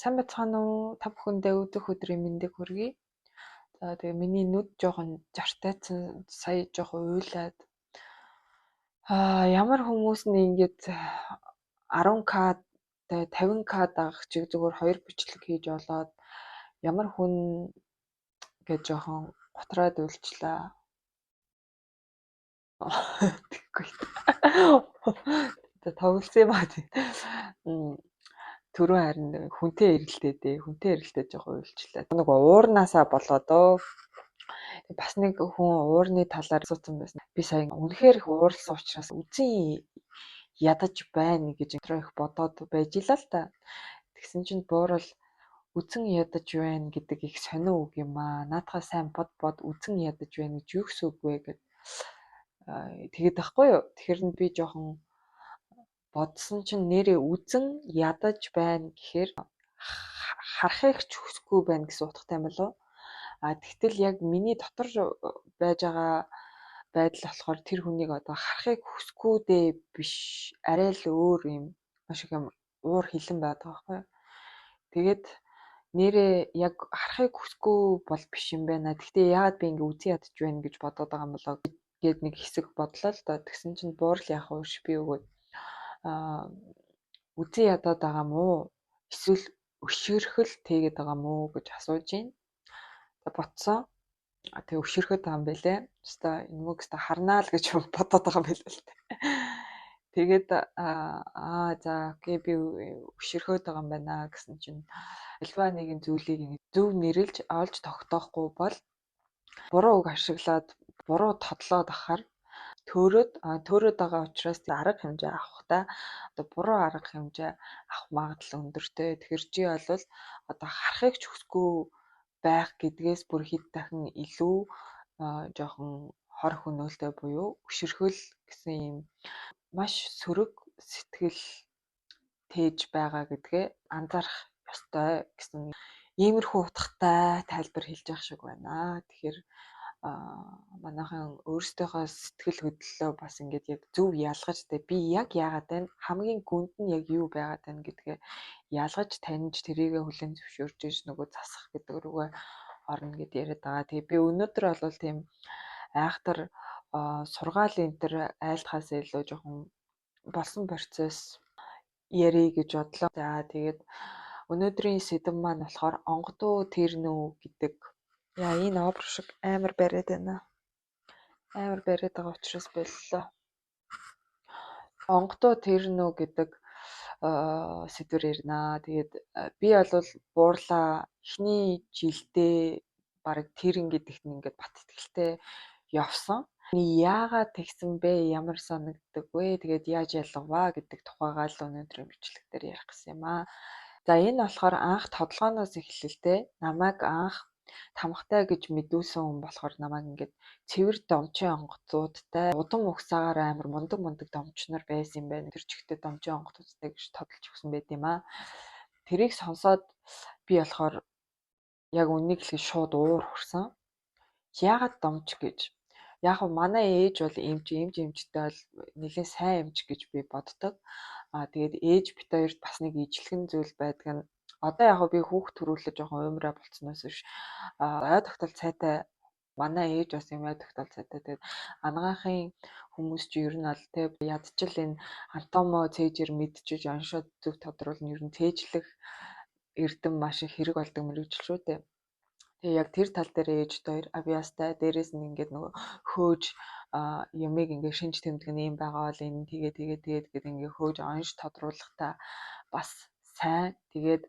Сайн бацхан уу? Та бүхэндээ өдөх өдрийн мэндийг хүргэе. За тэгээ миний нүд жоохон жартайцсан сая жоохон уйлаад. Ямар хүмүүс нь ингэж 10к тэгээ 50к дагах чиг зүгээр 2 бичлэг хийж олоод ямар хүн гэж жоохон готраад уйлчлаа. Тэгэхгүй. Тоглосон юм аа. Түрүү харин хүнтэй эрэлтээд жоохон уйлчлаа. Нэг уурнаасаа болоодоо бас нэг хүн уурны талаар асуусан байсан. Би сая үнэхээр их ууралсан учраас үзэн ядаж байна гэж их бодоод байж л л та. Тэгсэн чинь буурал үзэн ядаж байна гэдэг их сонио үг юм аа. Наадхаа сайн бод үзэн ядаж байна гэж юу гэсэн үг вэ гэд тэгээд байхгүй юу. Тэгэхээр би жоохон бодсон чинь нэрээ үзэн ядаж байна гэхээр харахыг ч хүсэхгүй байна гэсэн утгатай юм болов. Тэгтэл яг миний дотор байж байгаа байдал болохоор тэр хүнийг одоо харахыг хүсэхгүй дээ биш. Арай л өөр юм маш их юм уур хилэн байдаг байхгүй юу. Тэгээд нэрээ яг харахыг хүсэхгүй бол биш юм байна. Гэхдээ яагаад би ингэ үзэн ядаж байна гэж бодоод байгаа юм болоо гэд нэг хэсэг бодлоо л доо. Тэгсэн чинь буурал яах вэ би өгөөд үзэн ядаад байгаа мó эсвэл өшөөрхөл тэгээд байгаа мó гэж асууж байна. Ботсон. Тэгээ өшөөрхөд байгаа юм байлээ. Өстой энэ мөг өстой харнаа л гэж бодоод байгаа юм байлээ л дээ. Тэгээд за окей би өшөөрхөд байгаа юм байна гэсэн чинь альва нэгэн зүйлийг зөв нэрлж олж тогтоохгүй бол буруу үг ашиглаад буруу тодлоод ахаар төөрөөд байгаа учраас арга хэмжээ авахтаа одоо буруу арга хэмжээ авах магадлал өндөртэй. Тэгэхээр чи бол одоо харахыг ч хүсэхгүй байх гэдгээс бүр хэд дахин илүү жоохон хор хөнөөлтэй буюу өшөрхөл гэсэн юм маш сөрөг сэтгэл тээж байгаа гэдгээ анзаарах ёстой гэсэн иймэрхүү утгатай тайлбар хэлж явах шиг байна. Тэгэхээр манайхан өөрсдийнхөө сэтгэл хөдлөлөө бас ингээд яг зөв ялгаж би яг яагаад байна хамгийн гүнд нь яг юу байгаад байна гэдгээ ялгаж таньж тэрийгэ хүлээн зөвшөөрж иж нөгөө засах гэдэг рүүгээ орно гэд яриад байгаа. Тэгээ би өнөөдөр бол тийм айхтар сургаал энэ төр айлтхаас илүү жоохон болсон процесс ярий гэж бодлоо. За тэгээд өнөөдрийн сэдэв маань болохоор онгодуу тэрнүү гэдэг. Яа энэ обр шиг амар бариад байна. Амар бариад байгаа учраас боллоо. Онгодуу тэрнүү гэдэг сэдвэр ярина. Тэгээд би бол буурлаа эхний жилдээ бараг тэрэн гэдэгт нь ингээд бат итгэлтэй явсан. Яагаад тэгсэн бэ? Ямар санагддаг вэ? Тэгээд яаж ялгаваа гэдэг тухайгаа л өнөөдрийн бичлэгтэр ярих гэсэн юм аа. За энэ болохоор анх тодолгооноос эхэлэлтэй намайг анх тамхтай гэж мэдүүлсэн хүн болохоор намайг ингээд цэвэр домчин онгоцуудтай удам угсаагаар амар мундаг домчнор байсан юм байна. Тэр чигтээ домчин онгоцуудтай гэж тодолж өгсөн байт юм аа. Тэрийг сонсоод би болохоор яг үнийг хэлэхэд шууд уур хүрсэн. Яагаад домч гэж? Яг нь манай ээж бол эмчтэй бол нэлээд сайн эмч гэж би боддог. Тэгээд ээж бит хоёрт бас нэг ижлэгэн зүйл байдаг нь одоо яг би хүүхд төрүүлээ жоохон уймраа болцсноос биш ой тогтол цайтай манай ээж бас юм ой тогтол цайтай. Тэгээд анагаахын хүмүүс чи ер нь аль те ядчил энэ антомо цээжээр мэдчихэж оншоод зөв тодруулна ер нь цээжлэх эрдэм маш их хэрэг болдог мэрэгжил шүү дээ. Тэгээ яг тэр тал дээр ээжд хоёр авьяастай дээрээс нь ингээд нөгөө хөөж ямиг ингээд шинж тэмдэг нь юм байгаа бол энэ тэгээд гээд ингээд хөөж онш тодруулахтаа бас сайн. Тэгээд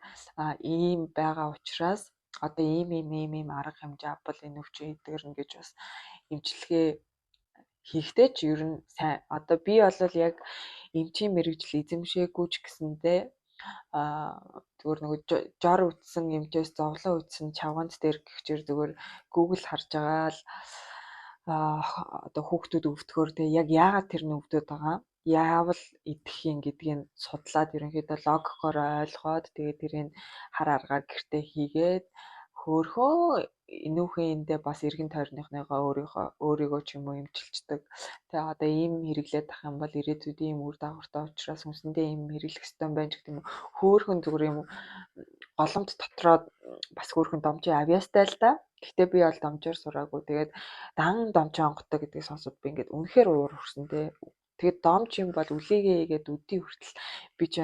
ийм байгаа учраас одоо ийм арга хэмжээ авбал энэ өвчин эдгэрнэ гэж бас эмчилгээ хийхдээ ч ер нь сайн. Одоо би бол яг эмчийн мэрэгжил эзэмшээгүй ч гэсэндээ зүгээр нөгөө жор үтсэн эмчээс зовлон үтсэн чавганц дээр гихчээр зүгээр Google харж байгаа л одоо хүүхдүүд өвдөхөөр тэгээ яг яагаад тэр нь өвдөд байгаа яавал идэх юм гэдгийг судлаад ерөнхийдөө логикоор ойлгоод тэгээ тэрийг хар аргаар гэртээ хийгээд хөөрхөн энүүхэн эндээ бас эргэн тойрныхныгоо өөрийгөө ч юм уу эмчилждэг. Тэгээ одоо ийм хэрэглээд ах юм бол ирээдүйд ийм үр дагавартай учраас хүнсэндээ ийм хэрэглэх ёстой юм байна гэх юм. Хөөрхөн зүгээр юм голомт дотроо бас хөөрхөн домжийн авьяастай л да. Гэхдээ би бол домжоор сураагүй. Тэгээд дан домжоо онготой гэдгийг сонсоод би ингээд үнэхээр уур хүрсэн те. Тэгээд домж юм бол үлээгээ игээд өдий хүртэл би ч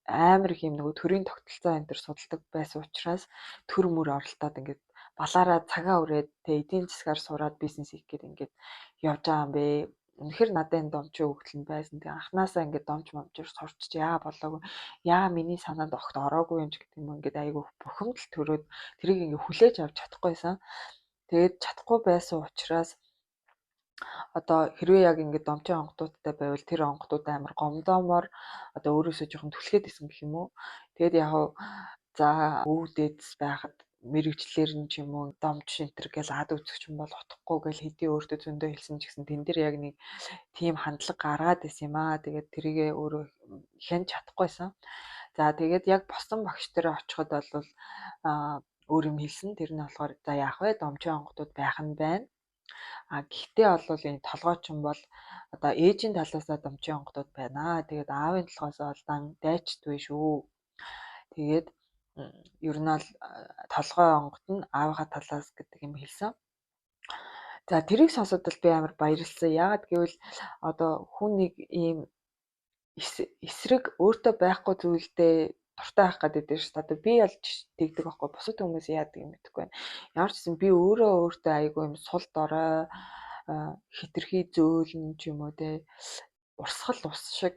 амар их юм нөгөө төрийн тогтолцоо энэ төр судалдаг байсан учраас төр мөр оролдоод ингээд балаараа цагаа үрээд тэ эдийн засгаар сураад бизнес хийх гээд ингээд явж байгаа юм бэ. Үнэхээр надад энэ домжийн хөвгөл нь байсан. Тэгээ анханасаа ингээд домж момжоор сурч яа болоогүй. Яа миний санаанд огт ороогүй юм ч гэдэг юм ингээд айгүй бухимдал төрөөд тэрийг ингээд хүлээж авч чадахгүйсэн. Тэгээд чадахгүй байсан учраас одоо хэрвээ яг ингээд домжийн онгодуудтай байвал тэр онгодууд амар гомдоомоор одоо өөрөөсөө жоохон түлхээд исэн гэх юм уу. Тэгээд яг за өвдөдс байхад мэрэгчлэр нь ч юм уу домж шинтер гэл ад үзэгч юм бол утахгүй гэл хэдий өөртөө зөндөө хэлсэн ч гэсэн тэн дээр яг нэг тийм хандлага гаргаад исэн юм аа. Тэгээд тэрийгээ өөрөө хэн чадахгүйсэн. За тэгээд яг босон багш дээр очиход бол өөр юм хэлсэн. Тэр нь болохоор за яах вэ? Домжийн онгодууд байх нь байна. Гэхдээ бол энэ толгойч юм бол одоо ээжийн талаасаа домжийн онгодууд байна. Тэгээд аавын талаасаа бол дан дайчдгүй шүү. Тэгээд ер нь бол толгой онгод нь аавынхаа талаас гэдэг юм хэлсэн. За тэрийг сонсоод би амар баярлсан. Яагаад гэвэл одоо хүн нэг ийм эсрэг өөртөө байхгүй зүйлдээ дуртай байх гэдэг шүү дээ. Одоо би ялж тэгдэг байхгүй. Бусад хүмүүс яадаг юм мэдэхгүй байна. Ямар ч гэсэн би өөртөө айгүй юм сул дорой хитрхи зөөлн ч юм уу те урсгал ус шиг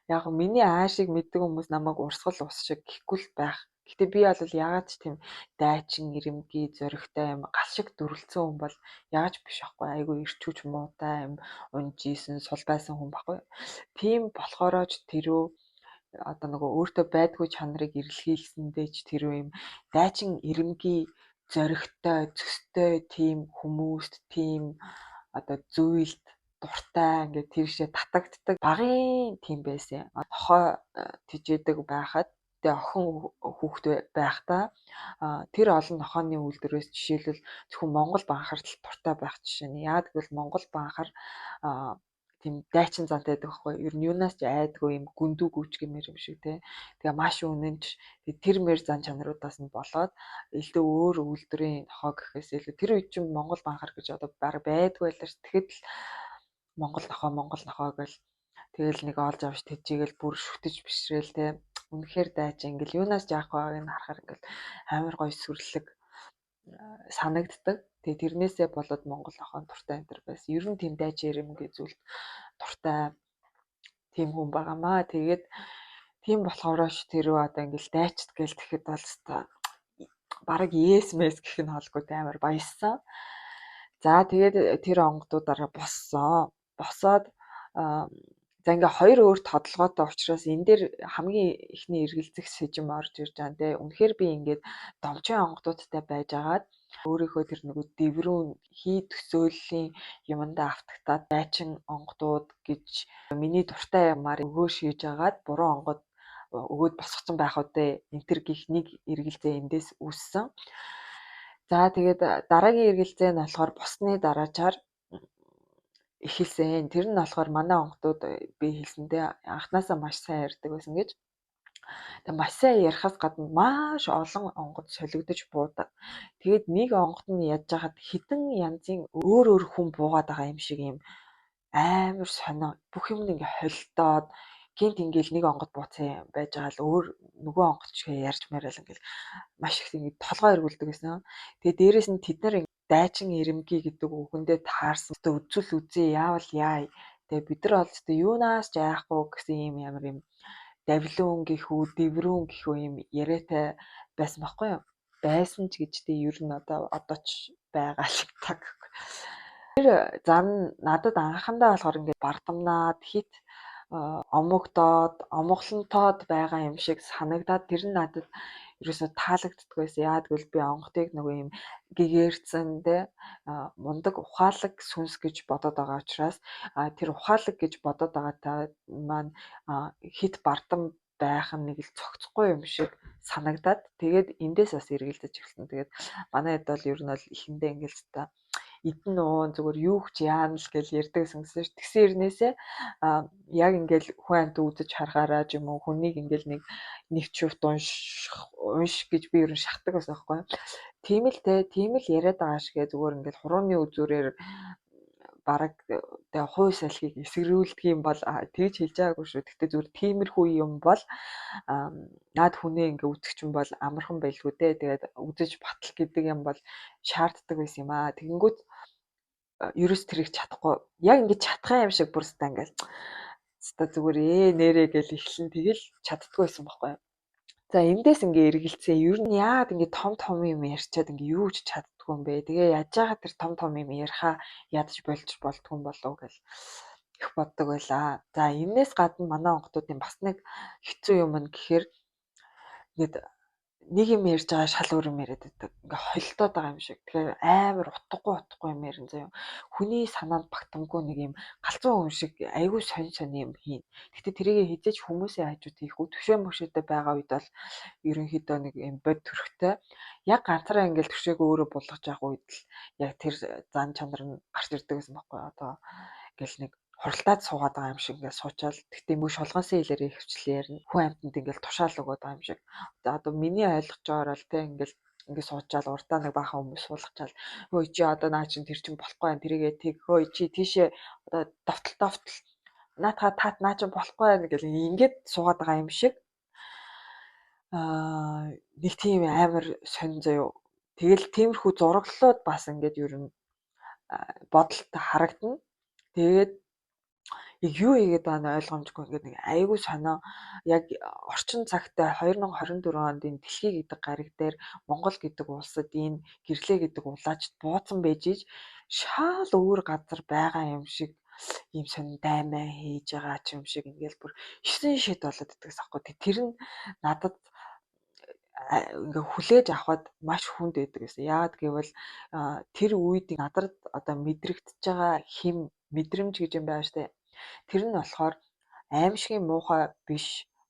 яг миний аашиг мэддэг хүмүүс намайг урсгал ус шиг гэхгүй л байх. Гэтэ би бол ягаад ч тийм дайчин ирэмгий зөрөгтэй юм гал шиг дүрлцсэн хүн бол яаж биш аахгүй айгүй ирчүүч муутай юм унжижсэн сул байсан хүн баггүй. Тийм болохоороо ч тэрөө одоо нөгөө өөртөө байдгүй чанарыг эрэлхийлсэндээ ч тэрөө юм дайчин ирэмгий зөрөгтэй зөстэй тийм хүмүүст тийм одоо зүйлд дуртай ингээд тэршээ татагддаг багын тийм байсан. Нохой тижээдэг байхад тэгээ охин хүүхэд байхдаа тэр олон нохооны үйлдвэрээс жишээлбэл зөвхөн Монгол банхарт дуртай байх жишээ нь. Яагаад гэвэл Монгол банхар тийм дайчин зантай байдаг байхгүй. Ер нь юунаас ч айдгүй юм гүндүү гүч гэмээр юм шиг те. Тэгээ маш үнэнч тэр мэр зан чанаруудаас нь болоод элдв өөр үйлдвэрийн нохоо гэхээс илүү тэр үед чинь Монгол банхар гэж одоо баг байдгүй байлаа ш. Тэгэхэд л Монгол нохоо гэл тэгэл нэг олж авч тэжээгэл бүр шүтэж бишрээл те. Үнэхээр дайчин ингээл юунаас жаах байгааг нь харахаар ингээл амар гоё сүрлэг санагддаг. Тэгээ тэрнээсээ болоод Монгол нохоо дуртай энэ төр байсан. Ер нь тийм дайчин ирэмгээ зүйлд дуртай тийм хүн байгаамаа. Тэгээд тийм болохоорооч тэрөө одоо ингээл дайчт гээл тэгэхэд бол бараг yes мэс гэх нь холгүй амар баяссан. За тэгээд тэр онгодуудаараа боссон. Босоод за ингээ хоёр өөр тодолгоотой учраас энэ дээр хамгийн ихний эргэлзэх сэжим орж ирж байгаа нэ. Үнэхээр би ингээд домжийн онгодуудтай байжгаад өөрийнхөө тэр нөгөө дэврүүн хий төсөөллийн юмдаа автагтаад дайчин онгодууд гэж миний дуртай юмар өгөө шийж агаад буруу онгод өгөөд босгоцсон байх үдэ энтер гих нэг эргэлзээ эндээс үүссэн. За тэгээд дараагийн эргэлзээ нь болохоор босны дараачаар эхэлсэн. Тэр нь болохоор манай онгодууд би хэлсэндээ анханасаа маш сайн ярьдаг байсан гэж. Тэгээ маш сайн ярихаас гадна маш олон онгод солигдож буудаг. Тэгээд нэг онгод нь ядж хахад хідэн янзын өөр өөр хүн буугаад байгаа юм шиг юм амар сонио. Бүх юм ингээ холдоод гинт ингээл нэг онгод бууцсан байж байгаа л өөр нөгөө онгод ч ярьж мээрэл ингээл маш их ингээ толгой эргүүлдэг гэсэн. Тэгээ дээрэс нь тэд нар дайчин ирэмгий гэдэг үгэндээ таарсан. Үзүүл үзье яавал яа. Тэгээ бид нар бол юунаас ч айхгүй гэсэн юм ямар юм давлуун гэх үү, дэврүүн гэх үү юм яриатай байсан байхгүй юу? Байсан ч гэж тий ер нь одоо ч байгаа л таг. Тэр зам надад анхандаа болохоор ингээд бардамнаад хит омогдоод, омглонтоод байгаа юм шиг санагдаад тэр нь надад ерөөсө таалагддаг байсан. Яагаад гэвэл би онгодыг нөгөө юм гэгэрцэн тэ мундаг ухаалаг сүнс гэж бодоод байгаа учраас тэр ухаалаг гэж бодоод байгаа та маань хит бардам байх нь нэг л цогцохгүй юм шиг санагдаад тэгээд эндээс бас эргэлдэж эхэлсэн. Тэгээд манай хэд бол ер нь бол эхэндээ ингээл та идэн уун зүгээр юу ч яана л гэж ярьдаг гэсэн ш. Тэгсэн хэрнээсээ яг ингээл хүн амт үзэж харахаараа ч юм уу хүнийг ингээл нэг чивт унш гэж би ер нь шатдаг байсан байхгүй. Тийм л яриад байгаа шигээ зүгээр ингээл хурууны үзүүрээр бараг тэ хууль салхийг эсэргүүцдэг юм бол тэгж хэлж байгаагүй шүү. Гэхдээ зүгээр тиймэрхүү юм бол наад хүнээ ингээ үзэх юм бол амархан байлгүй дээ. Тэгээд үзэж батал гэдэг юм бол шаарддаг байсан юм аа. Тэгэнгүүт ерөөс тэрийг чадахгүй. Яг ингээ чадхаа юм шиг бүрстаа ингээл зүгээр нэрээ гэл ихлэн тэгэл чаддгүй байсан байхгүй юу. За эндээс ингээ эргэлцээ. Ер нь яагаад ингээ том юм ярьчаад ингээ юу ч чаддгүй юм бэ? Тэгээ яаж байгаа тэр том юм ярихаа ядаж болж болдгүй юм болов гэл их боддог байлаа. За энээс гадна манай онгодуудын бас нэг хэцүү юм нь гэхээр ингээд нэг юм ярьж байгаа шал өөр юм яриад байдаг. Ингээ холилдоод байгаа юм шиг. Тэгэхээр амар утгагүй юм ярин заяа. Хүний санаанд багтамгүй нэг юм галзуу хүн шиг айгүй сонь юм хийн. Гэтэ тэрийг хизээж хүмүүсийн хажууд хийхгүй төвшөө мөшөөдөө байгаа үед бол ерөнхийдөө нэг юм бод төрхтэй. Яг ганцаараа ингээл төвшөөг өөрөө булгаж явах үед л яг тэр зан чанар нь гарч ирдэг гэсэн байхгүй. Одоо ингээл нэг хуралдаад суугаад байгаа юм шиг ингээд суучаал. Гэхдээ мөш шолгонсын хэлээр хөвчлээр нь хүн амьтанд ингээд тушаал өгöd байгаа юм шиг. Одоо миний ойлгож байгаагаар л те ингээд суучаал урдаа нэг баахан хүмүүс суулгачаал. Өө чи одоо наа чин тэр чин болохгүй байх. Тэрийгээ тэг хөө чи тийшээ одоо довтол наатаа таат наа чин болохгүй байх гэл ингээд суугаад байгаа юм шиг. Нэг тийм амар сонь заяо. Тэгэл тиймэрхүү зураглалууд бас ингээд ер нь бодолтой харагдана. Тэгээд юу хийгээд байгаа нь ойлгомжгүй ингээд нэг айгүй сонио яг орчин цагтаа 2024 онд энэ дэлхий гэдэг гариг дээр Монгол гэдэг улсад энэ гэрлээ гэдэг улаачд бууцсан байж иж шал өөр газар байгаа юм шиг ийм сонин даймаа хийж байгаа ч юм шиг ингээл бүр 9 шид болоод идэгс аахгүй. Тэр нь надад ингээ хүлээж авахд маш хүнд байдаг гэсэн. Яагаад гэвэл тэр үед надад одоо мэдрэгдэж байгаа хэм мэдрэмж гэж юм байна штэ. Тэр нь болохоор аимшигын муухай биш,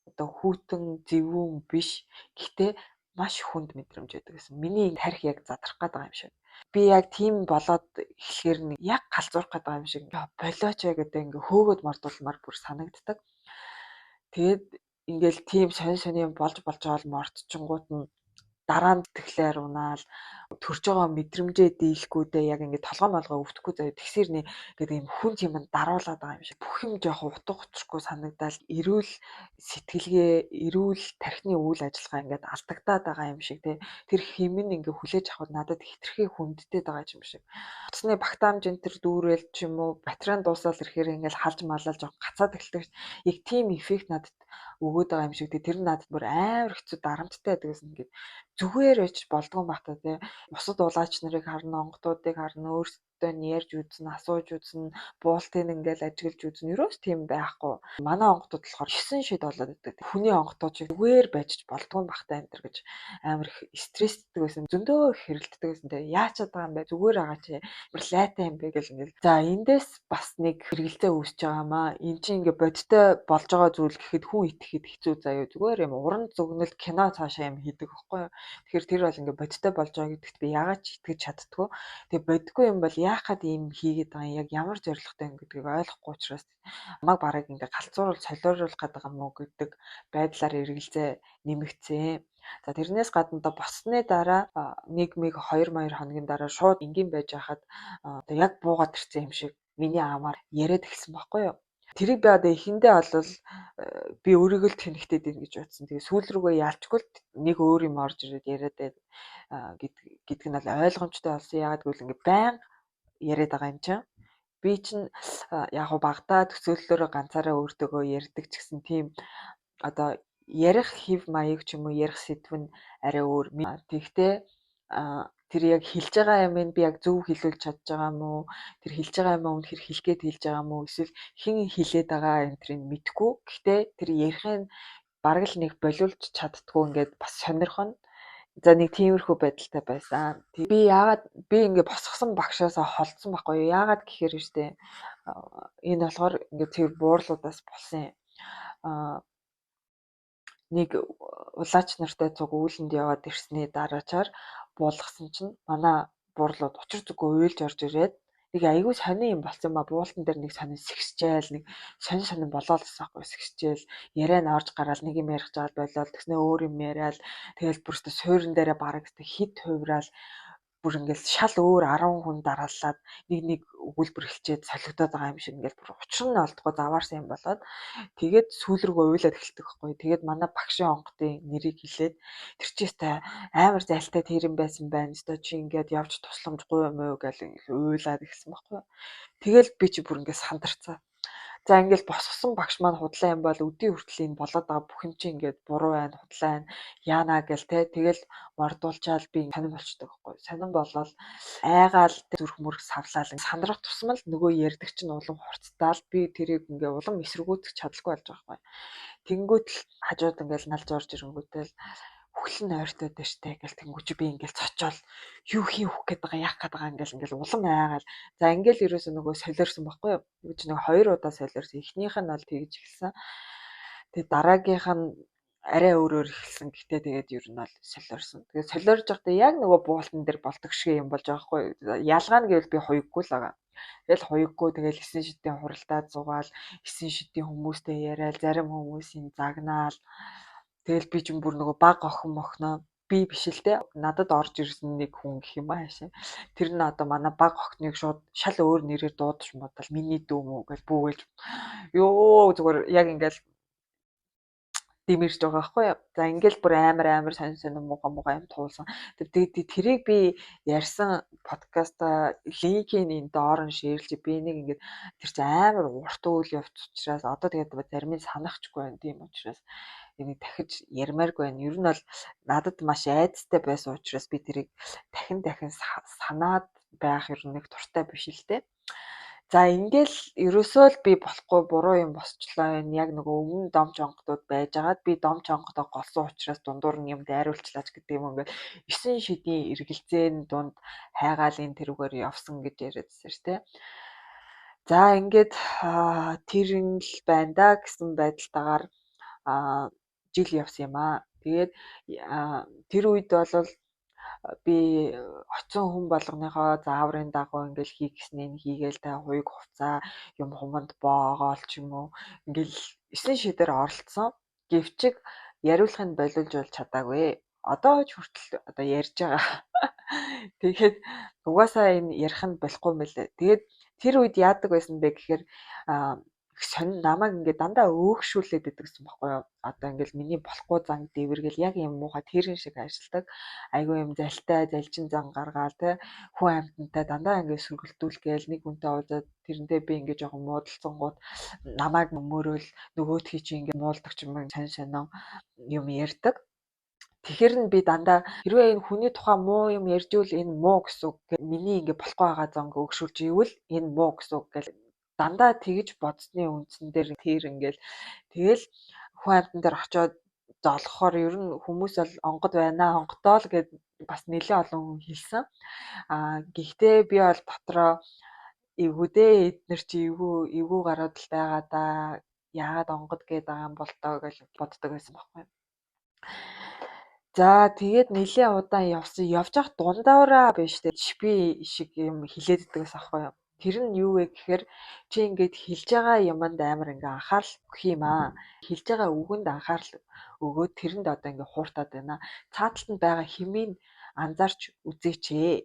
одоо хүүтэн зөвүүн биш. Гэхдээ маш хүнд мэдрэмж байдаг гэсэн. Миний тарих яг задрах гээд байгаа юм шиг. Би яг тийм болоод эхлэхээр нэг яг галзуурах гээд байгаа юм шиг. Болооч гэдэг ингээ хөөгд мордуулмаар бүр санагддаг. Тэгээд ингээл тийм сонь юм болж байгаа бол мордчингууд нь дараа нь тэгэхээр унаал төрж байгаа мэдрэмжээ дийлэхгүйдээ яг ингээд толгой молгоо өвдөхгүй заяа тэгсэрний гэдэг юм хүн юм даруулаад байгаа юм шиг бүх юм жоохон утга учиргүй санагдал эрүүл сэтгэлгээ эрүүл тархины үйл ажиллагаа ингээд алдагдаад байгаа юм шиг тэр хэмнэн ингээд хүлээж авахд надад хитрхи хүндтэй байгаа юм шиг утасны багтаамж энэ төр дүүрэл ч юм уу батарейн дуусаад ирэхээр ингээд халж малалж гацаад эхэлдэг яг тийм эффект надад өгөөд байгаа юм шиг тэр нь надад бүр амар хэцүү дарамттай байдаг гэсэн ингээд зүгээр байж болдгоо бата тий. Бусад улаач нарыг харна, онгодуудыг харна, өөрсдөө нь ярьж үзнэ, асууж үзнэ, буултыг ингээл ажиглаж үзнэ. Ерөөс тийм байхгүй. Манай онгодууд болохоор 9 шид болоод идэг. Хүний онгодууд шиг зүгээр байж болдгоо бахтай энэ төр гэж амар их стресстэй байсан. Зөндөө их хэрэлддэг байсан тий. Яачаад байгаа юм бэ? Зүгээр байгаа чи. Ямар лайтай юм бэ гэл ингээл. За эндээс бас нэг хэрэгэлзээ үүсэж байгаа юм аа. Энд чинь ингээ бодтой болж байгаа зүйл гэхэд хүн итгэхэд хэцүү заяа. Зүгээр юм уран зөгнөлт кино цаашаа юм хийдэг байхгүй юу? Тэгэхээр тэр бол ингээ бодтой болж байгаа гэдэгт би яагаад ч итгэж чаддгүй. Тэгээ бодгүй юм бол яахад ийм хийгээд байгаа юм яг ямар зорилготой юм гэдгийг ойлгохгүй учраас намайг барыг ингээ галзууруул солиоруулах гэдэг юм уу гэдэг байдлаар эргэлзээ нэмэгцээ. За тэрнээс гадна до босны дараа нэг 2 хоногийн дараа шууд энгийн байж хахад одоо яг буугаад ирсэн юм шиг миний аамаар яриад эхэлсэн байхгүй юу. Тэрийг би одоо эхэндээ бол би өөрийгөө л тэнэгтээд ийн гэж бодсон. Тэгээ сүүл рүүгээ яалчгүй л нэг өөр юм орж ирээд яриад гэдэг нь бол ойлгомжтой болсон. Яагаад гэвэл ингээ байн яриад байгаа юм чинь. Би чинь яг го багтаа төсөөллөөрөө ганцаараа өөртөөгөө ярьдаг ч гэсэн тийм одоо ярих хэв маяг ч юм уу ярих сэдв нь арай өөр. Тэгтээ тэр яг хэлж байгаа юм би яг зөв хэлүүлж чадж байгаа юм уу? Тэр хэлж байгаа юм үнэхээр хэлгээд хэлж байгаа юм уу? Эсвэл хэн хэлээд байгаа энэ тэрийг мэдэхгүй. Гэхдээ тэр ярихын бараг л нэг болиулж чаддгүй ингээд бас сонирхон. За нэг тиймэрхүү байдалтай байсан. Би ингээд босгосон багшаасаа холдсон байхгүй юу? Яагаад гэхээр штэ энэ болохоор ингээд тэр буурлуудаас болсон юм. нэг улаач нартай цуг үүлэнд яваад ирсний дараачаар буулгасан чинь манай буурлууд учир зүгөө уйлж орж ирээд нэг айгүй сонин юм болсон ба буултан дээр нэг сонин сэгсжээл нэг сонин болоод байгаа байхгүй сэгсжээл яриа нь орж гараад нэг юм ярих жаал болоод тэгснэ өөр юм яриад тэгэл бүрстэ суурин дээрээ бараг хит хувраал бүр ингээл шал өөр 10 хүн дараалаад нэг өгүүлбэр хэлчихэд солигдоод байгаа юм шиг ингээл бүр учир нь олдгоо заваарсан юм болоод тэгээд сүүл рүүгээ уйлаад эхэлдэг байхгүй. Тэгээд манай багшийн онгодын нэрийг хэлээд тэр чи өстой амар зайлтай тэр юм байсан байна. Өстой чи ингээд явж тусламжгүй юм уу гэж уйлаад эхэлсэн байхгүй. Тэгэл би чи бүр ингээд сандарцаа. За ингээл босгосон багш маань худлаа юм бол өдий хүртэл энэ болоод байгаа бүх юм чи ингээд буруу байна, худлаа байна, яана гэл те. Тэгэл мордуулчаал би сонирн болчдөг байхгүй. Сонирн болоод айгаал зүрх мөрөх савлаал сандрах тусмал нөгөө ярддаг чинь улам хурцтаал би тэрийг ингээ улам эсэргүүцэх чадалгүй болж байгаа байхгүй. Тэнгүүт л хажууд ингээл налж орж ирэнгүүтэл хүлэн ойртоод байна штэ гэл тэнгүүч би ингээл цочоол юу хийх гээд байгаа яах гээд байгаа ингээл улам айгаал за ингээл ерөөсөө нөгөө солиорсон байхгүй юу гэж нэг 2 удаа солиорсон эхнийх нь бол тэгж эхэлсэн тэгээ дараагийнх нь арай өөрөөр эхэлсэн гэхдээ тэгээд ер нь бол солиорсон тэгээд солиорж байхдаа яг нөгөө буултан дээр болдог шиг юм болж байгаа байхгүй юу ялгаа нь гэвэл би хуйггүй л байгаа тэгэл хуйггүй тэгэл 9 шидийн хуралдаад зугаал 9 шидийн хүмүүстэй яриад зарим хүмүүсийн загнаал тэгэл би ч юм бүр нөгөө баг охин мохноо би биш л те надад орж ирсэн нэг хүн гэх юм аашаа тэр нь одоо манай баг охиныг шууд шал өөр нэрээр дуудаж модал миний дүү мүү гэж бүүгэлж ёо зүгээр яг ингээл дэмэрж байгаа байхгүй юу за ингээл бүр амар сонин муухай юм туулсан тэгээд тэрийг би ярьсан подкаста линкийн энэ доор нь шеэрлж би нэг ингээд тэр чинь амар урт үйл явц учраас одоо тэгээд зарим нь санахчгүй байна тийм учраас энийг дахиж ярмааргүй байна. Ер нь бол надад маш айцтай байсан учраас би тэрийг дахин санаад байх ер нь нэг дуртай биш л дээ. За ингээл ерөөсөө л би болохгүй буруу юм босчлоо энэ яг нөгөө өмнө дом чонгодууд байжгаад би дом чонгодоо голсон учраас дундуур нь юм дайруулчлаач гэдэг юм ингээд 9 шидийн эргэлзээний дунд хайгаалын тэрүүгээр явсан гэж яриадсэн ш тэ. За ингээд тэр юм л байна да гэсэн байдалтайгаар жил явсан юм аа. Тэгээд тэр үед бол би очисон хүн болгоныхоо зааврын дагуу ингээл хий гэснээ хийгээл та хуйг хувцаа юм хуманд боогоол ч юм уу ингээл 9 шидээр оролцсон. Гэвчиг яриулахыг болиулж бол чадаагүй. Одоо ч хүртэл одоо ярьж байгаа. Тэгээд угаасаа энэ ярих нь болохгүй мэлээ. Тэгээд тэр үед яадаг байсан бэ гэхээр сонин намайг ингээд дандаа өөгшүүлээд байдаг гэсэн баггүй юу. Одоо ингээд миний болохгүй зан дэвэргэл яг юм муухай тэрэн шиг ажилладаг. Айгүй юм залтай, залжин зан гаргаал те хүн амьтантай дандаа ингээд сөргөлдүүлгээл нэг хүнтэй уулзаад тэрнтэй би ингээд жоохон муудалцсангууд намайг мөрөөл нөгөөдхий чи ингээд муулдаг ч юм сонин юм ярьдаг. Тэгэхээр нь би дандаа хэрвээ энэ хүний тухай муу юм ярьж ивэл энэ муу гэсэн үг. Миний ингээд болохгүй байгаа зан өгшүүлж ивэл энэ муу гэсэн үг гэл дандаа тэгж бодсны үндсэн дээр тэр ингээл тэгэл хүн амьтан дээр очиод золгохоор ер нь хүмүүс бол онгод байна онгодоо л гэд бас нэлээд олон хүн хэлсэн. Гэхдээ би бол дотроо эвгүүдээ эднэр чи эвгүй гараад л байгаа да яагаад онгод гээд байгаа юм бол тоо гэж боддог байсан байхгүй. За тэгээд нэлээд удаан явж явах дундаараа биш тэ би шиг юм хилээд иддэг гэсэн аахгүй юу. Тэр нь юу вэ гэхээр чи ингээд хэлж байгаа юмд амар ингээ анхаарал өгөх юм аа. Хэлж байгаа үгэнд анхаарал өгөөд тэрэнд одоо ингээ хууртаад байна. Цааталт нь байгаа хэмээн анзаарч үзээч ээ.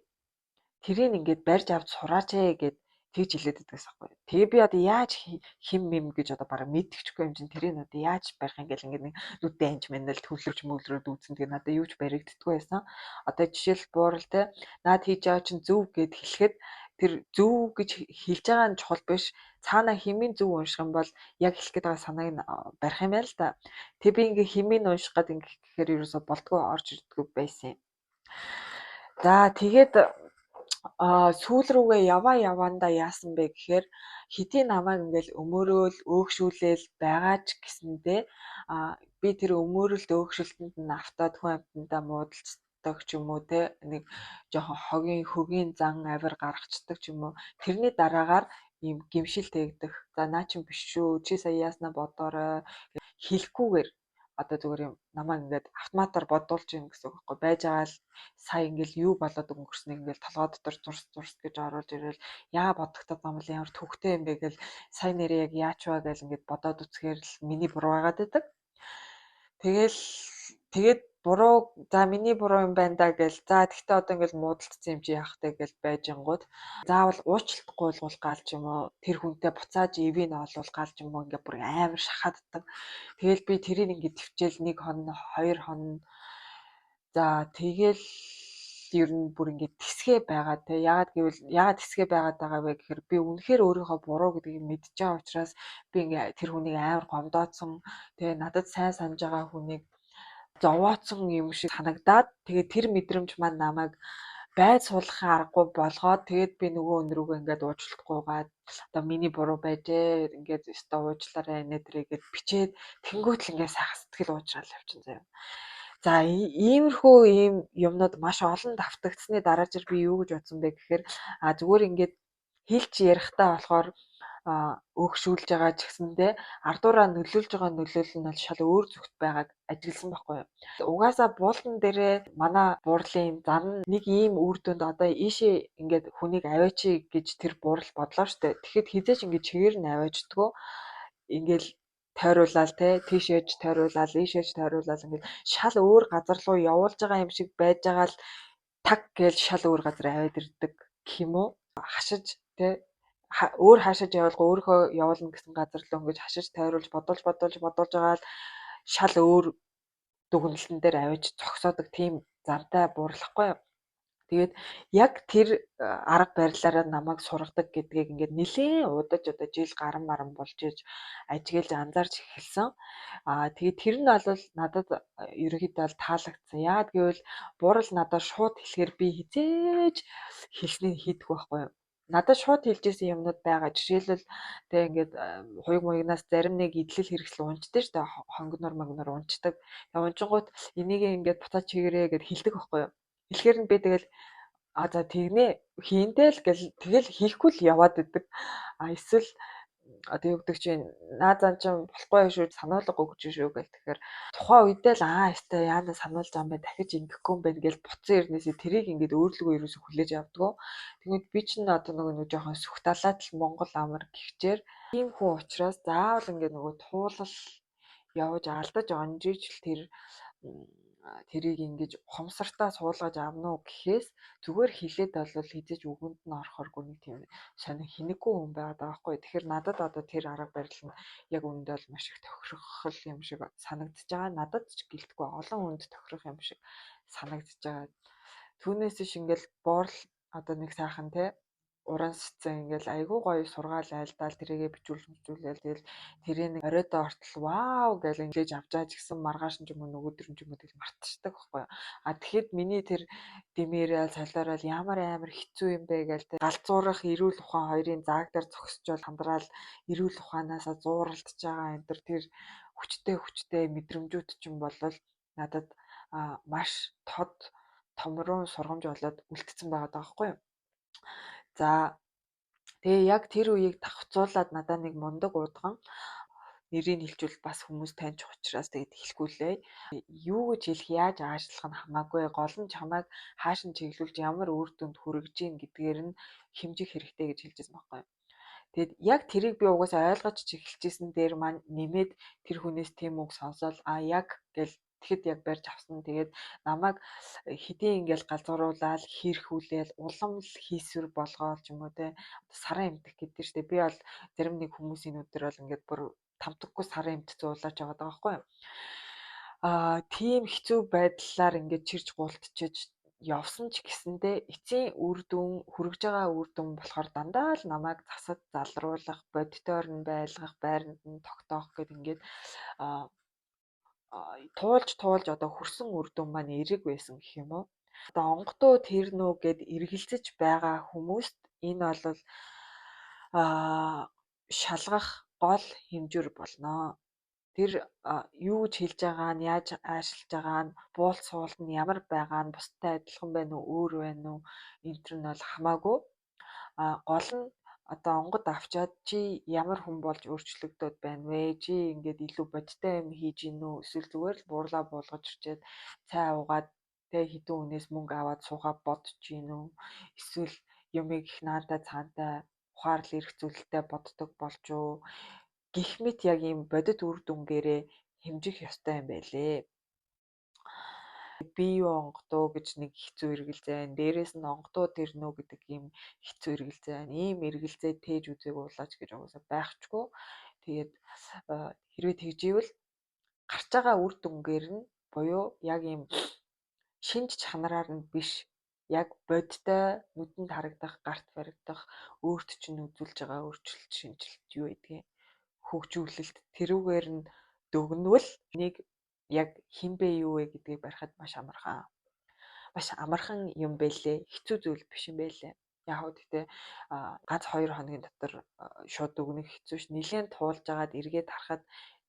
Тэрийг ингээд барьж авч сураач ээ гэд тэгж хэлээд байдаг байхгүй. Тэгээ би одоо яаж хим мэм гэж одоо бараг мэдчихгүй юм чинь тэрийг одоо яаж барих юм гэл ингээд нэг нүдтэй анж мэнэл төвлөрч мөглөрөд үзэн тэгээ надад юу ч баригддаггүй байсан. Одоо жишээл буурал те наад хийж байгаа чинь зөв гэд хэлэхэд тэр зөв гэж хэлж байгаа нь чухал биш. Цаана химийн зөв унших юм бол яг хэлэх гээд байгаа санааг нь барих юм байл та. Тэгээ би ингээ химийн унших гээд ингээ гэхээр ерөөсө болдгоо орж ирдэггүй байсан юм. За тэгээд сүүл рүүгээ яваандаа яасан бэ гэхээр хэдий намайг ингээл өмөрөөл өөгшүүлээл байгаа ч гэсэндээ би тэр өмөрөлт өөгшөлтөнд нь автаад хүн амьтандаа муудалцдаг ч юм уу те нэг жоохон хөгийн зан авир гаргацдаг ч юм уу тэрний дараагаар ийм гимшил тэгдэх за наа чи биш шүү чи сая яаснаа бодоорой хэлэхгүйгээр одоо зүгээр юм намайг ингээд автоматар бодуулж юм гэсэн үг байхгүй байж байгаа л сая ингээл юу болоод өнгөрснгийг ингээл толгой дотор зурс зурс гэж оруулж ирэл яа бодогдоод байгаа юм бол ямар төвхтэй юм бэ гэл сая нэрээ яг яач вэ гэл ингээд бодоод үзэхээр л миний буруу байгаад байдаг. Тэгэл тэгээд буруу за миний буруу юм байна да гэл за тэгтээ одоо ингээл муудалцсан юм чи яах вэ гэл байжингууд заавал уучлалтгүй бол гаалч юм уу тэр хүнтэй буцааж ивэн олвол гаалч юм уу ингээ бүр амар шахааддаг. Тэгэл би тэрийг ингээ төвчээл 1 хоног 2 хоног за тэгэл ер нь бүр ингээ тэсгээ байгаа те яагаад тэсгээ байгаад байгаа вэ гэхээр би үнэхээр өөрийнхөө буруу гэдгийг мэдж байгаа учраас би ингээ тэр хүнийг амар гомдооцсон тэгээ надад сайн санаж байгаа хүнийг зовооцсон юм шиг санагдаад тэгээд тэр мэдрэмж маань намайг байж суулгахын аргагүй болгоод тэгээд би нөгөө өнрөөгөө ингээд уучлалтгүйгээд одоо миний буруу байжээ ингээд өстө уучлаарай нэ тэрийгээд бичээд тэнгуут л ингээд сайхан сэтгэл уучраал явчихсан заяа. За иймэрхүү ийм юмнууд маш олон давтагдсны дараагаар би юу гэж бодсон бэ гэхээр зүгээр ингээд хэлж ярихдаа болохоор өөгшүүлж байгаа ч гэсэндээ ардуураа нөлөөлж байгаа нөлөөлөл нь бол шал өөр зүгт байгааг ажигласан байхгүй юу. Угаасаа буултан дээрээ манай буурлын зан нэг ийм үр дүнд одоо ийшээ ингээд хүнийг аваачих гэж тэр буурал бодлоо штэ. Тэгэхэд хизээч ингээд чигээр нь аваачдгөө ингээд тойруулаад те тийшээж тойруулаад ийшээж тойруулаад ингээд шал өөр газар руу явуулж байгаа юм шиг байж байгаа л таг гэж шал өөр газар аваад ирдэг гэх юм уу. Хашиж те өөр хаашаач явуулгаа өөрийнхөө явуулна гэсэн газар руу ингэж хашиж тойруулж бодуулж байгаа л шал өөр дүгнэлтэн дээр авиж зогсоодог тийм зантай буурлахгүй юу. Тэгээд яг тэр арга барилаараа намайг сургадаг гэдгийг ингээд нэлээд удаж одоо жил гарan маран болж иж ажиглаж анзаарч эхэлсэн. Тэгээд тэр нь бол надад ерөнхийдөө бол таалагдсан. Яагаад гэвэл буурал надад шууд хэлэхээр би хизээж хэлснийг хийдэггүй байхгүй юу. Надад шууд хэлж исэн юмнууд байгаа. Жишээлбэл тэг ингээд хуйг муйгнаас зарим нэг идэл хэрэгсэл унцдаг шүү дээ. Хонгинор магнор унцдаг. Тэг унжингууд энийг ингээд буцаад чигээрээ гэд хэлдэг байхгүй юу. Хэлэхээр нь би тэгэл за тэгнэ хийнтэй л гэл тэгэл хийхгүй л яваад идэг. Эсвэл одоо юу гэдэг чинь наазан ч болохгүй шүү сануулга өгч шүү гэл тэгэхээр тухайн үедээ л ястай яана сануулж байгаа юм байна дахиж ингэхгүй юм байна гэл буцсан ирнээсээ тэрийг ингээд өөрлөгөө ерөөсө хүлээж авдгаа. Тэгмэд би чинь одоо нөгөө жоохон сүхталаад л Монгол амар гихчээр тийм хүн учраас заавал ингээд нөгөө туулал явж алдаж онжиж л тэрийг ингэж ухамсартаа суулгаж авна уу гэхээс зүгээр хилээд болвол хизээж үгэнд нь орохоргүй нэг тийм сонир хинэггүй хүн байгаад байгаа байхгүй. Тэгэхээр надад одоо тэр арга барил нь яг үүндээ бол маш их тохирох юм шиг санагдаж байгаа. Надад ч гэлтгүй олон хүнд тохирох юм шиг санагдаж байгаа. Түүнээс ш ингээл буурал одоо нэг сайхан те уран сэтсэн ингээл айгүй гоё сургаал айлдаал тэрийгэ бичүүлээл тэгэл тэрийг оройдоо ортол вау гэж инглэж авч байгаа ч гэсэн маргааш нь ч юм уу нөгөөдөр нь ч юм уу тэгэл мартчихдаг байхгүй юу. Тэгэхэд миний тэр дэмэрэл солиорол ямар амар хэцүү юм бэ гээл тэ галзуурах эрүүл ухаан хоёрын зааг дээр зогсчвол хандраал эрүүл ухаанаасаа зууралдж байгаа энэ тэр хүчтэй мэдрэмжүүд ч юм бол надад маш тод томрон сургамж болоод үлдсэн байгаа даахгүй юу. За тэгээ яг тэр үеийг давхцуулаад надад нэг мундаг уудган нэрийг хэлжүүл бас хүмүүс таньчих учраас тэгээд хэлэхгүй лээ. Юу гэж хэлэх яаж аашлах нь хамаагүй гол нь чамайг хааш нь чиглүүлж ямар үр дүнд хүргэж гин гэдгээр нь хэмжих хэрэгтэй гэж хэлжсэн байхгүй юу. Тэгэд яг тэрийг би угаасаа ойлгож эхэлжсэн дээр маань нэмээд тэр хүнээс тийм үг сонсоод яг гэл тэгэхэд яг барьж авсан. Тэгээд намайг хэдийн ингээл галзууруулаад хийрхүүлээл улам л хийсвэр болгоол ч юм уу те саран эмтэх гэдэг штеп. Би бол зарим нэг хүмүүсийн өдөр бол ингээд бүр тамтаггүй сарын эмт зуулаач байгаа байхгүй юу. Тийм хэцүү байдлаар ингээд чирж гуултчиж явсан ч гэсэндээ эцсийн үр дүн хүрэж байгаа үр дүн болохоор дандаа л намайг засад залруулах, бодитоор нь байлгах, байранд нь тогтоох гэд ингээд туулж одоо хүрсэн үр дүн маань эрэг байсан гэх юм уу. Одоо онгодоо тэр нөө гэд эргэлзэж байгаа хүмүүст энэ бол шалгах гол хэмжүүр болно. Тэр юу гэж хэлж байгаа нь яаж аашлж байгаа нь буул суулт нь ямар байгаа нь бусдад адилхан байна уу өөр байна уу энэ төр нь бол хамаагүй гол нь одоо онгод авчаад чи ямар хүн болж өөрчлөгдөд байна вэ? Чи ингээд илүү бодиттой юм хийж гин үү? Эсвэл зүгээр л буурлаа буулгаж ирчээд цай уугаад тэ хідэн үнээс мөнгө аваад суугаа бодож гин үү? Эсвэл юмыг их наадаа цаантай ухаарл эрх зүйлтэй боддог болж уу? Гэх мэт яг ийм бодит үр дүнгээрээ хэмжих ёстой юм байлээ. Би юу онгодоо гэж нэг хэцүү эргэлзээ. Дээрээс нь онгодоо тэрнүү гэдэг ийм хэцүү эргэлзээ. Ийм эргэлзээ тээж үзег уулаач гэж угаасаа байхчгүй. Тэгээд хэрвээ тэгжийвэл гарч байгаа үр дүнгээр нь буюу яг ийм шинж чанараар нь биш яг бодтой нүдэнд харагдах, гарт баригдах, өөрт чинь үзүүлж байгаа өөрчлөлт, шинжилт юу гэдгийг хөгжүүлэлт тэрүүгээр нь дүгнвэл нэг яг хин бэ юу вэ гэдгийг барихад маш амархан юм байлээ. Хэцүү зүйл биш юм байлээ. Яг хөө гэхдээ ганц 2 хоногийн дотор шууд дүгнэх хэцүү ш. Нилээн туулж агаад эргээд харахад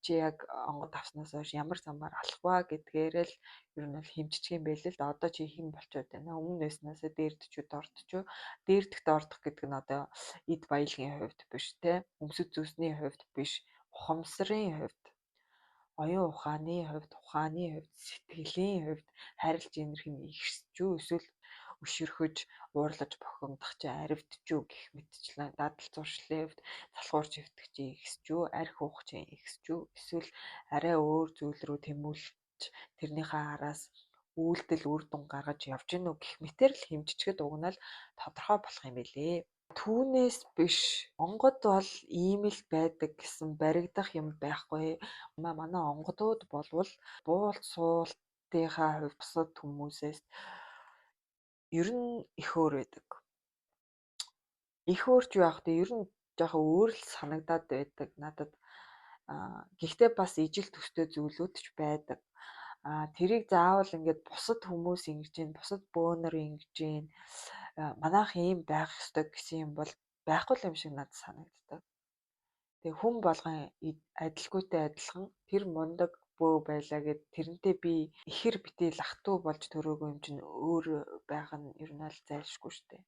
чи яг онгод авснаас хойш ямар замаар алах вэ гэдгээр л ер нь бол хэмжиж юм байлээ л да. Одоо чи хэн болчиход байна? Өмнө нэснээсээ дээрдчүү дордчүү. Дээрдэх дордох гэдэг нь одоо эд баялагын хувьд биш те. Өмсөд зүсний хувьд биш. Ухамсарын хувьд, оюун ухааны хувьд, сэтгэлийн хувьд харилж инэрх нь ихсчүү эсвэл өшөрхөж, уурлаж бохимдох чи аривдчүү гэх мэтчлэн дадал зуршлын хувьд залхуурч хөвтөх чи ихсчүү, арх уух чи ихсчүү эсвэл арай өөр зүйл рүү тэмүүлж тэрнийхээ араас үйлдэл үр дүн гаргаж явж гинүү гэх мэтэр л хэмжичгэд угнаал тодорхой болох юм билээ. Түүнээс биш онгод бол ийм л байдаг гэсэн баригдах юм байхгүй. Манай онгодууд болвол буулт суултынхаа хувьд бусад хүмүүсээс ер нь их өөр байдаг. Их өөрч юу яах вэ? Ер нь жоохон өөр л санагдаад байдаг надад. Гэхдээ бас ижил төстэй зүйлүүд ч байдаг. Тэрийг заавал ингээд бусад хүмүүс ингэж гин, бусад бөөнөр ингэж гин. Манайх ийм байх ёстой гэсэн юм бол байхгүй юм шиг надад санагддаг. Тэгээ хүн болгон адилгүйтэй адилхан тэр мундаг бөө байлаа гэд тэрнтэй би ихэр битээ лахтуу болж төрөөгүй юм чинь өөр байх нь ер нь аль зайлшгүй шүү дээ.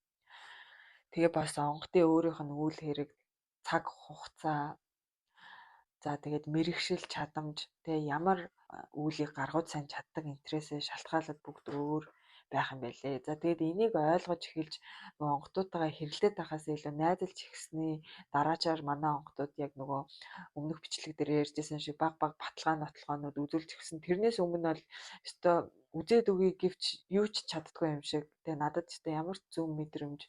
Тэгээ бас онгодын өөрийнх нь үйл хэрэг, цаг хугацаа, за тэгээд мэрэгшил чадамж, тэгээ ямар үүлийг гаргаж сайн чаддаг энтрээсээ шалтгаалаад бүгд өөр байх юм байлээ. За тэгээд энийг ойлгож эхэлж нөгөө онгодуудтайгаа хэрэлдээд байхаас илүү найзалж ихсний дараачаар манай онгодууд яг нөгөө өмнөх бичлэг дээр ярьжсэн шиг баг баталгаа нотлогоонууд үзүүлж ихсэн. Тэрнээс өмнө бол өстой үзээд үгүй гэвч юу ч чаддгүй юм шиг. Тэгээ надад өстой ямар ч зөв мэдрэмж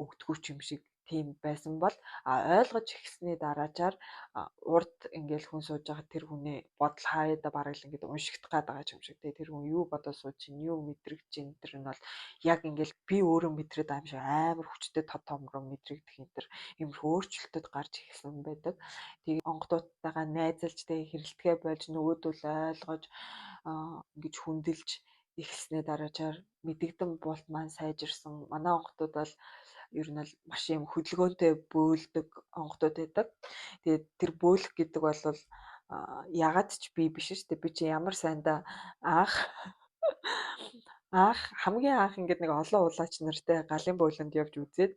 өгдөггүй юм шиг тийм байсан бол ойлгож ихсний дараачаар урд ингээл хүн сууж байгаа тэр хүний бодол хаяада бараг л ингээд уншигдах гээд байгаа юм шиг тэр хүн юу бодож сууж чинь юу мэдрэгч чинь тэр нь бол яг ингээл би өөрөө мэдрээд байгаа юм шиг амар хүчтэй тод томроо мэдрэгдэх энэ төр иймэрхүү өөрчлөлтөд гарч ирсэн байдаг. Тэгээ онгодуудтайгаа найзалж тэгээ хэрэлдэхээ болж нөгөөдөл ойлгож ингэж хүндэлж ихснээ дараачаар мэдэгдэн булт маань сайжирсан. Манай онгодууд бол ер нь бол маш юм хөдөлгөөнтэй бөөлдөг онгодууд байдаг. Тэгээд тэр бөөлөх гэдэг бол ягаад ч би биш шүү дээ. Би чи ямар сайндаа анх хамгийн анх ингээд нэг олон улаач нартай галын бөөлөнд явж үзээд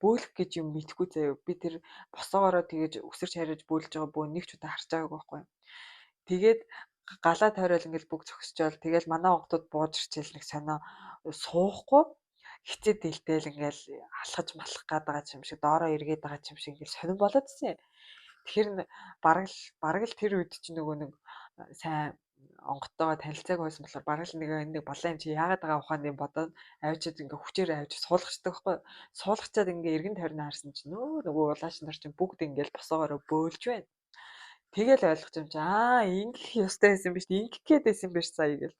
бөөлөх гэж юм мэдхгүй заяа. Би тэр босоогоороо тэгэж өсөрч хариж бөөлж байгаа бөө нэг ч удаа харж байгаагүй байхгүй. Тэгээд галаа тойрол ингээд бүх зогсчоол тэгэл манай онгодууд бууж ирчихэл нэг сонио суухгүй хицээ дэлтэл ингээл алхаж малах гээд байгаа юм шиг доороо эргээд байгаа юм шиг ингээл сонирн болоод ирсэн. Тэгэхээр бараг л тэр үед чи нөгөө нэг сайн онгодтойгоо танилцаагүй байсан болохоор бараг л нэг болоо юм чи яагаад байгаа ухааны бодоод авчид ингээ хүчээр авч суулгачдаг байхгүй. Суулгачаад ингээ эргэн тойрноо харсан чи нөгөө улаач нар чинь бүгд ингээл босоогоороо бөөлж байна. Тэгэл ойлгож юм чи ингэх ёстой байсан биш ингэх гээд байсан биш сая гэл.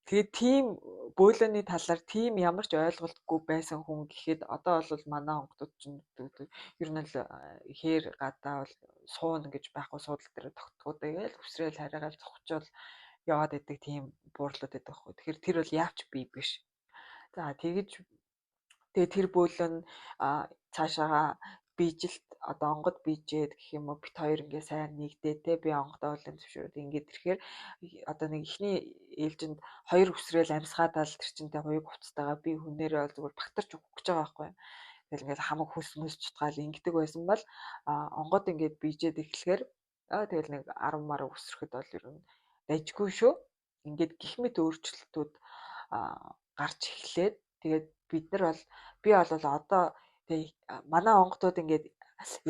Тэгээд тийм бөөлөний талаар тийм ямар ч ойлголтгүй байсан хүн гэхэд одоо бол манай онгодууд чинь ер нь л хээр гадаа бол суuna гэж байхгүй суудлын дээр тогтгоодэй гээл хүсрээл хараагаал зогчвол яваад идэг тийм буурлууд байдаг байхгүй. Тэгэхээр тэр бол яавч бий биш. За тэгээ тэр бөөлөн цаашаага биежилт одоо онгод биежээд гэх юм уу бит хоёр ингээ сайн нэгдээ те би онгодоо бол зөвшөөрөд ингээд ирэхээр одоо нэг ихний ээлжинд хоёр өсрөөл амьсгаадаа л тэр чинтэй хоёуг хувцастайгаа би хүнээрээ бол зүгээр багтарч өгөх гэж байгаа байхгүй. Тэгэл ингээд хамаг хөс möс чутгаал ингэдэг байсан бол онгод ингээд бийжээд эхлэхээр тэгэл нэг 10 марав өсрөхөд бол ер нь дайжгүй шүү. Ингээд гих мэт өөрчлөлтүүд гарч эхлээд тэгээд бид нар бол би бол одоо тэг манай онгодууд ингээд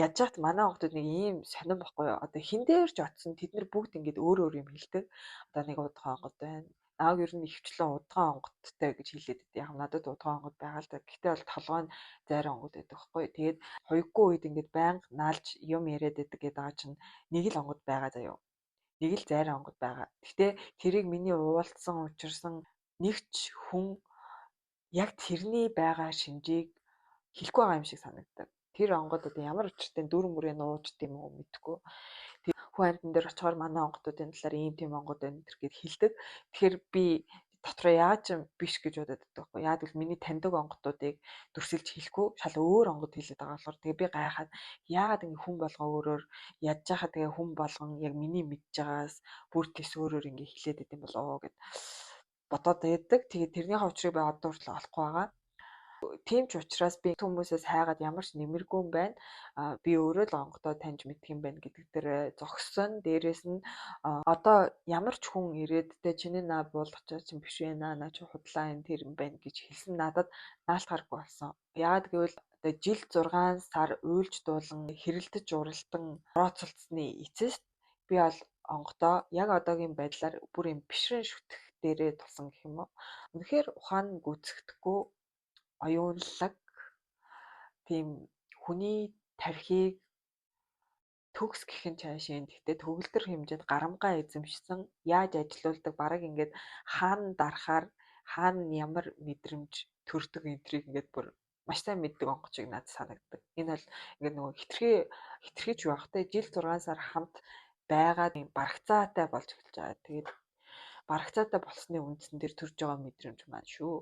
яаж яахт манай онгодууд нэг ийм сонирн байхгүй юу? Одоо хин дээр ч очсон тэд нар бүгд ингээд өөр өөр юм хэлдэг. Одоо нэг удаа онгод байна. Нааг ер нь ихвчлэн удгаан онгодтой гэж хэлээд байд. Яг надад удгаан онгод байгаа л да. Гэхдээ бол толгой нь зайр онгод байдаг байхгүй. Тэгээд хоёргүй үед ингээд байнга наалж юм яриад байдаг гэдэг байгаа чинь нэг л онгод байгаа заяа. Нэг л зайр онгод байгаа. Гэхдээ тэрийг миний уулзсан учирсан нэг ч хүн яг тэрний байгаа шинжийг хэлэхгүй байгаа юм шиг санагддаг. Тэр онгод одоо ямар учиртай дүр мөрөө нуужд юм уу мэдэхгүй. Хүн амьтан дээр очихоор манай онгодуудын талаар ийм тийм онгод байна тэр гэд хэлдэг. Тэгэхээр би дотроо яаж ч биш гэж бодоод байдаг байхгүй. Яг л миний таньдаг онгодуудыг дүрсэлж хэлэхгүй шал өөр онгод хэлээд байгаа болохоор тэгээ би гайхаад яагаад ингэ хүн болгоо өөрөөр ядж байхад тэгээ хүн болгон яг миний мэдж байгаас бүр төсөөрөөр ингэ хэлээд байт юм болоо гэд бодоод байдаг. Тэгээ тэрнийхээ учрыг би одоо хүртэл олохгүй байгаа. Тийм ч учраас би хүмүүсээс хайгаад ямар ч нэмэргүй юм байна. Би өөрөө л онгодоо таньж мэдх юм байна гэдэг дээр зогссон. Дээрээс нь одоо ямар ч хүн ирээд тэ чиний наа буулгачаа чинь биш байна. Наа чи худлаа энэ тэр юм байна гэж хэлсэн надад наалтгаргүй болсон. Яагаад гэвэл жил 6 сар уйлж дуулан хэрэлдэж уралдан орооцолцсны эцэст би бол онгодоо яг одоогийн байдлаар бүр юм бишрэн шүтэх дээрээ тулсан гэх юм уу. Үнэхээр ухаан гүйцэхдэггүй оюунлаг тийм хүний тархийг төгс гэхин цаашийн гэхдээ төгөлдөр хэмжээнд гарамгаа эзэмшсэн яаж ажилуулдаг бараг ингээд хаана дарахаар хаана ямар мэдрэмж төрдөг энтрийг ингээд бүр маш сайн мэддэг онгоч шиг надад санагддаг. Энэ бол ингээд нөгөө хитрхийч байх те жил 6 сар хамт байгаад барагцаатай болж эхэлж байгаа. Тэгээд барагцаатай болсны үндсэн дээр төрж байгаа мэдрэмж маань шүү.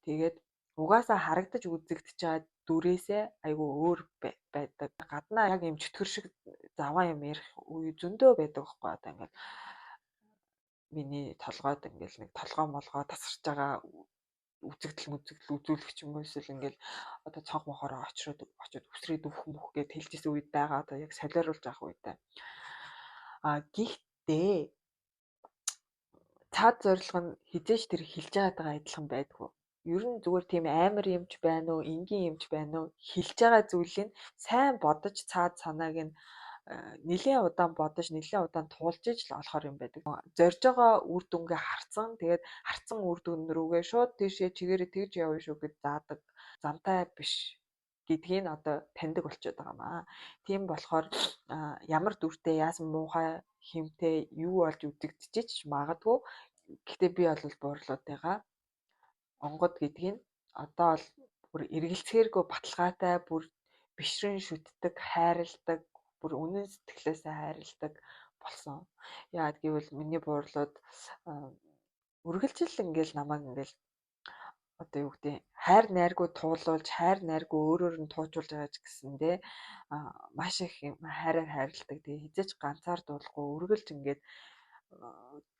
Тэгээд угаасаа харагдаж үзэгдэж байгаа дүрээсээ айгүй өөр байдаг. Гаднаа яг юм чөтгөр шиг заваа юм ярих үе зөндөө байдаг байхгүй одоо ингээд миний толгойд ингээд нэг толгой молгоо тасарч байгаа үзэгдэл үзүүлэх юм уу эсвэл ингээд одоо цонх мохороо очиод өсрээд өвөх мөх гэж хэлжсэн үед байгаа одоо яг солиоруулж авах үедээ. Гэхдээ цаад зорилго нь хизээч тэр хэлж байгаа адилхан байдгүй. Ер нь зүгээр тийм амар юмч байна уу, энгийн юмч байна уу, хэлж байгаа зүйлийг сайн бодож цаад санааг нь нэлээд удаан бодож, нэлээд удаан туулж иж л олохоор юм байдаг. Зорж байгаа үр дүнгээ харцсан, тэгээд харцсан үр дүн рүүгээ шууд тийшээ чигээрээ тэгж явна шүү гэж заадаг замтай биш гэдгийг одоо таньдаг болчиход байгаа маа. Тийм болохоор ямар дүртэй яасан муухай хэмтэй юу болж үзэгдэж ч магадгүй. Гэхдээ би бол буурлуудыгаа онгод гэдгийг одоо бол бүр эргэлцээргүй баталгаатай бүр бишрэн шүтдэг, хайрладаг, бүр үнэн сэтгэлээсээ хайрладаг болсон. Яагаад гэвэл миний буурлууд үргэлжил ингээл намайг ингээл одоо юу гэдэг хайр найргүй туулуулж хайр найргүй өөрөөр нь туучулж байгаа ч гэсэндээ маш их хайраар хайрладаг. Тэгээ хизээч ганцаардуулахгүй үргэлж ингээд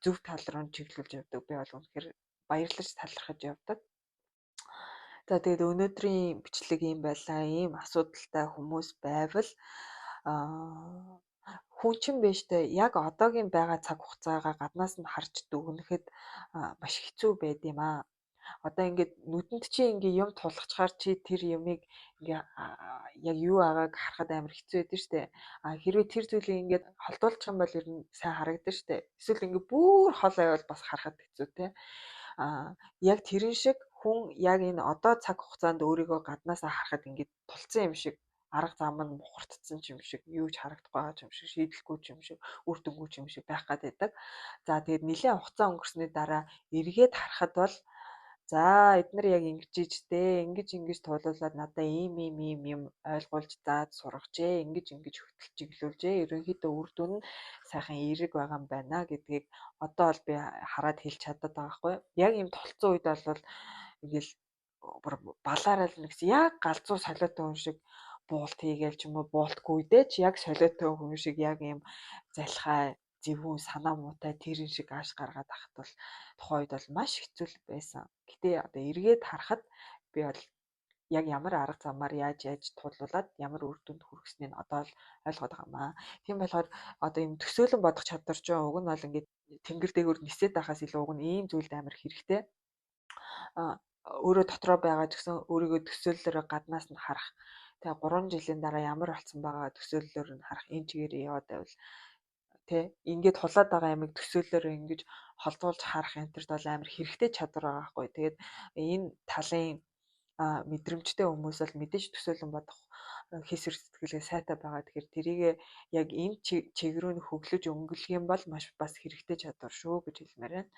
зөв тал руу чиглүүлж явдаг. Би бол үнэхээр баярлаж талархаж явдаг. За тэгээд өнөөдрийн бичлэг ийм байлаа. Ийм асуудалтай хүмүүс байвал хүн чинь биш дээ. Яг одоогийн байгаа цаг хугацаагаа гаднаас нь харж дүгнэхэд маш хэцүү байд юм аа. Одоо ингээд нүдэнд чи ингээ юм тулгачаар чи тэр юмыг ингээ яг юу агааг харахад амар хэцүү байдаг штэ. Хэрвээ тэр зүйлийг ингээд холдуулчих юм бол ер нь сайн харагдана штэ. Эсвэл ингээ бүр хол байвал бас харахад хэцүү те. Яг тэрэн шиг хүн яг энэ одоо цаг хугацаанд өөрийгөө гаднаасаа харахад ингээд тулцсан юм шиг арга зам нь мухардсан юм шиг юу ч харагдахгүй байгаа юм шиг шийдлэхгүй юм шиг үр дүнгүй юм шиг байх гад байдаг. За тэгээд нэлээд хугацаа өнгөрсний дараа эргээд харахад бол за эдгээр яг ингэж дээ ингэж туулуулаад надаа ийм юм ойлгуулж заад сургажээ ингэж хөтөлж чиглүүлжээ ерөнхийдөө үр дүн нь сайхан эерэг байгаа юм байна гэдгийг одоо бол би хараад хэлж чаддаг байгаа байхгүй яг ийм толцсон үед бол ингээл балаараа л нэгс яг галзуу солиотой хүн шиг буулт хийгээл ч юм уу буултгүй дээ ч яг солиотой хүн шиг яг ийм залхай зөвхөн санаа муутай тэрэн шиг ааш гаргаад ахт бол тухайн үед бол маш хэцүү байсан. Гэтэ одоо эргээд харахад би бол яг ямар арга замаар яаж тулуулаад ямар үр дүнд хүргэснийг одоо л ойлгоод байгаа маа. Тийм болохоор одоо юм төсөөлөн бодох чадвар ч уг нь бол ингээд тэнгэр дээгүүр нисээд байхаас илүү уг нь ийм зүйлд амар хэрэгтэй. А өөрөө дотроо байгаа ч гэсэн өөрийгөө төсөөллөөр гаднаас нь харах. Тэгээ 3 жилийн дараа ямар болсон байгаа төсөөллөөр нь харах энэ чигээр яваад байвал тий ингээд хулаад байгаа ямиг төсөөллөөр ингэж холдуулж харах энтерд бол амар хэрэгтэй чадвар байгаа хгүй. Тэгээд энэ талын мэдрэмжтэй хүмүүс бол мэдээж төсөөлөн бодох хийс сэтгэлгээ сайтай байгаа. Тэгэхээр тэрийгэ яг энэ чиглэл рүү хөглөж өнгөлөх юм бол маш бас хэрэгтэй чадвар шүү гэж хэлмээр байна.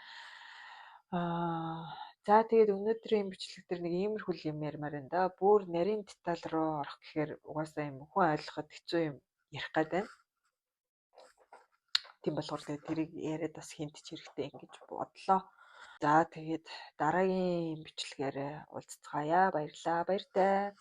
За тэгээд өнөөдрийн бичлэг дээр нэг иймэрхүү юм ярмаар байна да. Бүр нарийн деталь руу орох гэхээр угаасаа юм хүн ойлгоход хэцүү юм ярих гад байна. Тийм болохоор тэгээд тэрийг яриад бас хинт ч хэрэгтэй ингэж бодлоо. За тэгээд дараагийн бичлэгээр уулзцаая. Баярлалаа. Баяртай.